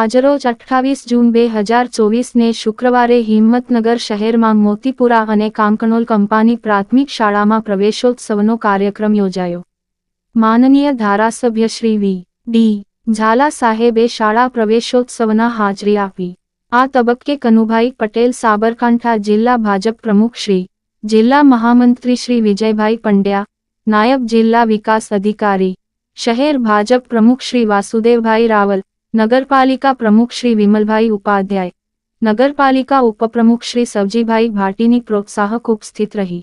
આજરોજ 28 જૂન 2024 ને શુક્રવારે હિંમતનગર શહેરમાં મોતીપુરા અને કાંકણોલ કંપાની પ્રાથમિક શાળામાં પ્રવેશોત્સવનો કાર્યક્રમ યોજાયો. માનનીય ધારાસભ્ય શ્રી વી.ડી. ઝાલા સાહેબે શાળા પ્રવેશોત્સવના હાજરી આપી. આ તબક્કે કનુભાઈ પટેલ સાબરકાંઠા જિલ્લા ભાજપ પ્રમુખ શ્રી, જિલ્લા મહામંત્રી શ્રી વિજયભાઈ પંડ્યા, નાયબ જિલ્લા વિકાસ અધિકારી, શહેર ભાજપ પ્રમુખ શ્રી વાસુદેવભાઈ રાવલ, નગરપાલિકા પ્રમુખ શ્રી વિમલભાઈ ઉપાધ્યાય, નગરપાલિકા ઉપપ્રમુખ શ્રી સવજીભાઈ ભાટીની પ્રોત્સાહક ઉપસ્થિત રહી.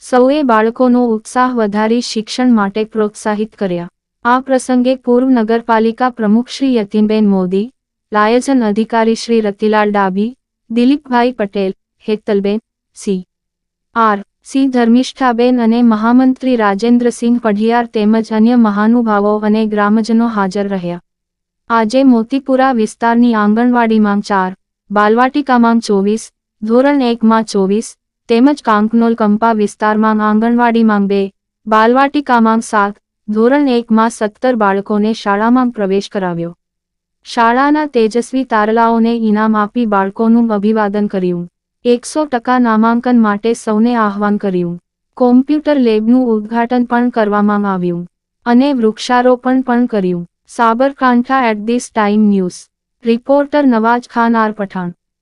સૌએ બાળકોનો ઉત્સાહ વધારી શિક્ષણ માટે પ્રોત્સાહિત કર્યા. આ પ્રસંગે પૂર્વ નગરપાલિકા પ્રમુખ શ્રી યતીનબેન મોદી, લાયઝન અધિકારી શ્રી રતિલાલ ડાભી, દિલીપભાઈ પટેલ, હેતલબેન, સી ધર્મિષ્ઠાબેન અને મહામંત્રી રાજેન્દ્રસિંહ પઢિયાર તેમજ અન્ય મહાનુભાવો અને ગ્રામજનો હાજર રહ્યા. આજે મોતીપુરા વિસ્તારની આંગણવાડીમાં 4, બાલવાટિકામાં 24, ધોરણ 1માં 24, તેમજ કાંકણોલ કંપા વિસ્તારમાં આંગણવાડીમાં 2, બાલવાટિકામાં 7, ધોરણ 1માં 17 બાળકોને શાળામાં પ્રવેશ કરાવ્યો. શાળાના તેજસ્વી તારલાઓને ઇનામ આપી બાળકોનું અભિવાદન કર્યું. 100% નામાંકન માટે સૌને આહ્વાન કર્યું. કોમ્પ્યુટર લેબનું ઉદ્ઘાટન પણ કરવામાં આવ્યું અને વૃક્ષારોપણ પણ કર્યું. Sabarkantha at this time news reporter Nawaz Khan R Pathan.